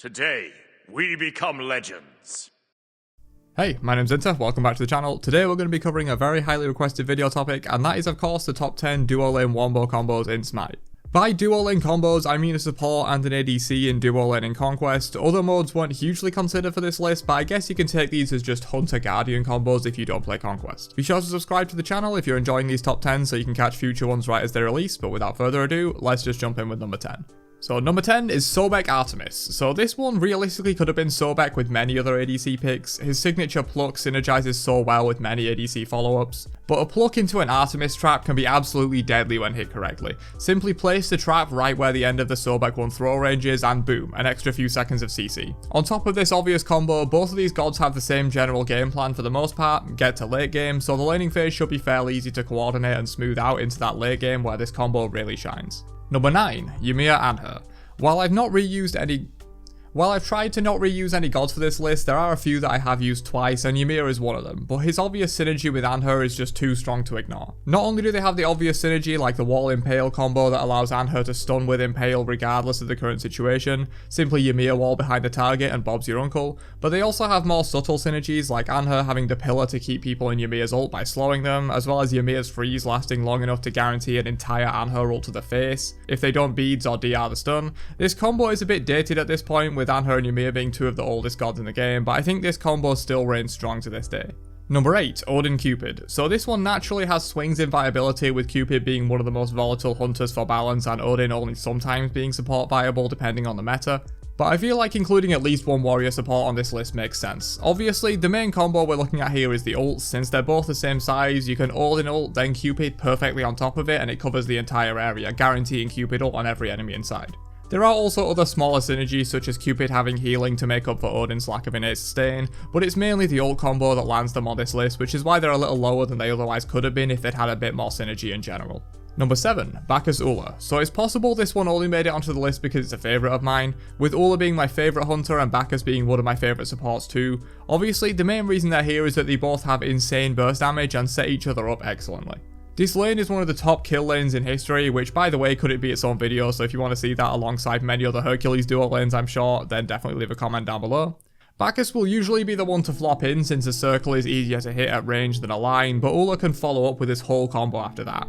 Today, we become legends. Hey, my name's Inter, welcome back to the channel. Today we're going to be covering a very highly requested video topic, and that is of course the top 10 duo lane Wombo combos in Smite. By duo lane combos, I mean a support and an ADC in duo lane in Conquest. Other modes weren't hugely considered for this list, but I guess you can take these as just Hunter Guardian combos if you don't play Conquest. Be sure to subscribe to the channel if you're enjoying these top 10 so you can catch future ones right as they release, but without further ado, let's just jump in with number 10. So number 10 is Sobek Artemis. So this one realistically could have been Sobek with many other ADC picks. His signature pluck synergizes so well with many ADC follow-ups. But a pluck into an Artemis trap can be absolutely deadly when hit correctly. Simply place the trap right where the end of the Sobek one throw range is and boom, an extra few seconds of CC. On top of this obvious combo, both of these gods have the same general game plan for the most part, get to late game, so the laning phase should be fairly easy to coordinate and smooth out into that late game where this combo really shines. Number 9, Ymir and her. While I've tried to not reuse any gods for this list, there are a few that I have used twice, and Ymir is one of them, but his obvious synergy with Anher is just too strong to ignore. Not only do they have the obvious synergy like the wall impale combo that allows Anher to stun with impale regardless of the current situation, simply Ymir wall behind the target and Bob's your uncle, but they also have more subtle synergies like Anher having the pillar to keep people in Ymir's ult by slowing them, as well as Ymir's freeze lasting long enough to guarantee an entire Anher ult to the face, if they don't beads or DR the stun. This combo is a bit dated at this point with Anher and Ymir being two of the oldest gods in the game, but I think this combo still reigns strong to this day. Number 8, Odin Cupid. So this one naturally has swings in viability, with Cupid being one of the most volatile hunters for balance and Odin only sometimes being support viable depending on the meta. But I feel like including at least one warrior support on this list makes sense. Obviously, the main combo we're looking at here is the ults. Since they're both the same size, you can Odin ult, then Cupid perfectly on top of it, and it covers the entire area, guaranteeing Cupid ult on every enemy inside. There are also other smaller synergies such as Cupid having healing to make up for Odin's lack of innate sustain, but it's mainly the ult combo that lands them on this list, which is why they're a little lower than they otherwise could have been if they'd had a bit more synergy in general. Number 7, Bacchus Ula. So it's possible this one only made it onto the list because it's a favourite of mine, with Ula being my favourite hunter and Bacchus being one of my favourite supports too. Obviously the main reason they're here is that they both have insane burst damage and set each other up excellently. This lane is one of the top kill lanes in history, which by the way could it be its own video, so if you want to see that alongside many other Hercules duo lanes I'm sure, then definitely leave a comment down below. Bacchus will usually be the one to flop in since a circle is easier to hit at range than a line, but Ula can follow up with his whole combo after that.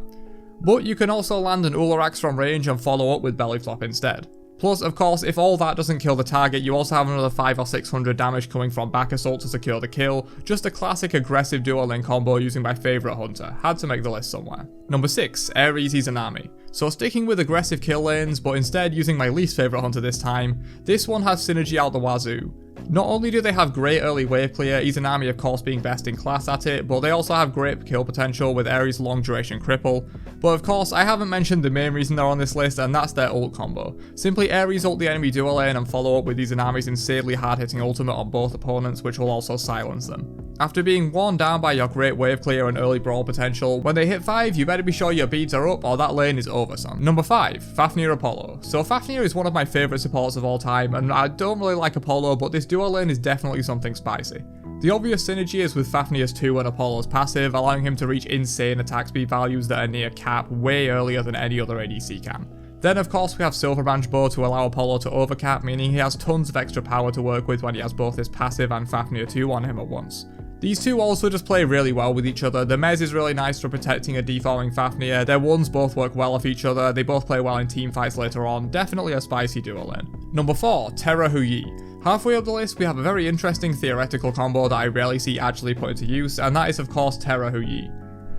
But you can also land an Ularax from range and follow up with belly flop instead. Plus, of course, if all that doesn't kill the target, you also have another 500 or 600 damage coming from Bacchus ult to secure the kill. Just a classic aggressive duo lane combo using my favourite hunter. Had to make the list somewhere. Number 6, Ares Izanami. So sticking with aggressive kill lanes, but instead using my least favourite hunter this time, this one has synergy out the wazoo. Not only do they have great early wave clear, Izanami of course being best in class at it, but they also have great kill potential with Ares' long duration cripple. But of course I haven't mentioned the main reason they're on this list, and that's their ult combo. Simply Ares ult the enemy duo lane and follow up with Izanami's insanely hard hitting ultimate on both opponents, which will also silence them. After being worn down by your great wave clear and early brawl potential, when they hit 5 you better be sure your beads are up or that lane is over son. Number 5, Fafnir Apollo. So Fafnir is one of my favourite supports of all time, and I don't really like Apollo, but this duo lane is definitely something spicy. The obvious synergy is with Fafnir's 2 and Apollo's passive, allowing him to reach insane attack speed values that are near cap way earlier than any other ADC can. Then of course we have Silver Branch Bow to allow Apollo to overcap, meaning he has tons of extra power to work with when he has both his passive and Fafnir 2 on him at once. These two also just play really well with each other. The Mez is really nice for protecting a defaulting Fafnir, their ones both work well off each other, they both play well in team fights later on, definitely a spicy duo lane. Number 4, Terra Huyi. Halfway up the list we have a very interesting theoretical combo that I rarely see actually put into use, and that is of course Terra Huyi.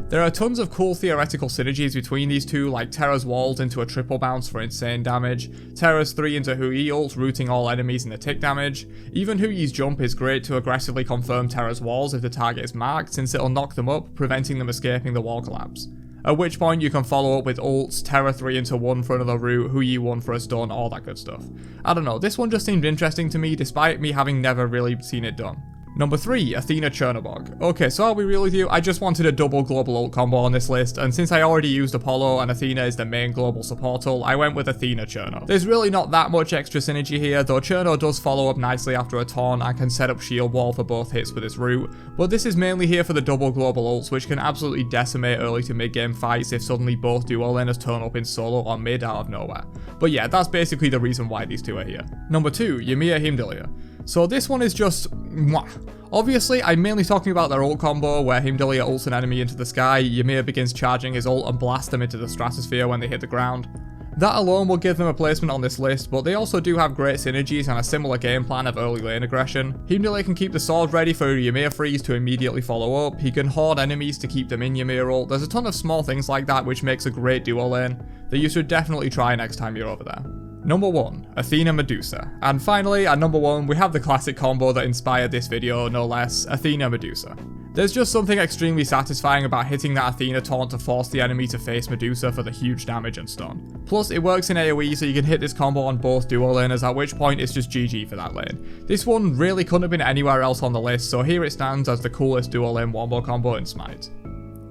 There are tons of cool theoretical synergies between these two, like Terra's walls into a triple bounce for insane damage, Terra's 3 into Huyi ult rooting all enemies in the tick damage. Even Huyi's jump is great to aggressively confirm Terra's walls if the target is marked, since it'll knock them up, preventing them escaping the wall collapse. At which point you can follow up with ults, Terra 3 into 1 for another root, Huyi 1 for a stun, all that good stuff. I don't know, this one just seemed interesting to me despite me having never really seen it done. Number 3, Athena Chernobog. Okay, so I'll be real with you, I just wanted a double global ult combo on this list, and since I already used Apollo and Athena is the main global support ult, I went with Athena Cherno. There's really not that much extra synergy here, though Cherno does follow up nicely after a taunt and can set up shield wall for both hits with his root, but this is mainly here for the double global ults, which can absolutely decimate early to mid game fights if suddenly both duo laners turn up in solo or mid out of nowhere. But yeah, that's basically the reason why these two are here. Number 2, Ymir Himdallr. So this one is just mwah. Obviously, I'm mainly talking about their ult combo, where Himdallr ults an enemy into the sky, Ymir begins charging his ult and blasts them into the stratosphere when they hit the ground. That alone will give them a placement on this list, but they also do have great synergies and a similar game plan of early lane aggression. Himdallr can keep the sword ready for Ymir freeze to immediately follow up, he can hoard enemies to keep them in Ymir ult, there's a ton of small things like that which makes a great duo lane that you should definitely try next time you're over there. Number 1, Athena Medusa. And finally, at number 1, we have the classic combo that inspired this video, no less, Athena Medusa. There's just something extremely satisfying about hitting that Athena taunt to force the enemy to face Medusa for the huge damage and stun. Plus, it works in AoE, so you can hit this combo on both duo laners, at which point it's just GG for that lane. This one really couldn't have been anywhere else on the list, so here it stands as the coolest duo lane Wombo combo in Smite.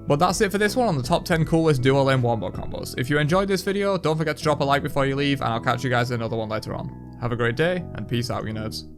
But that's it for this one on the top 10 coolest duo lane Wombo combos. If you enjoyed this video, don't forget to drop a like before you leave, and I'll catch you guys in another one later on. Have a great day, and peace out, you nerds.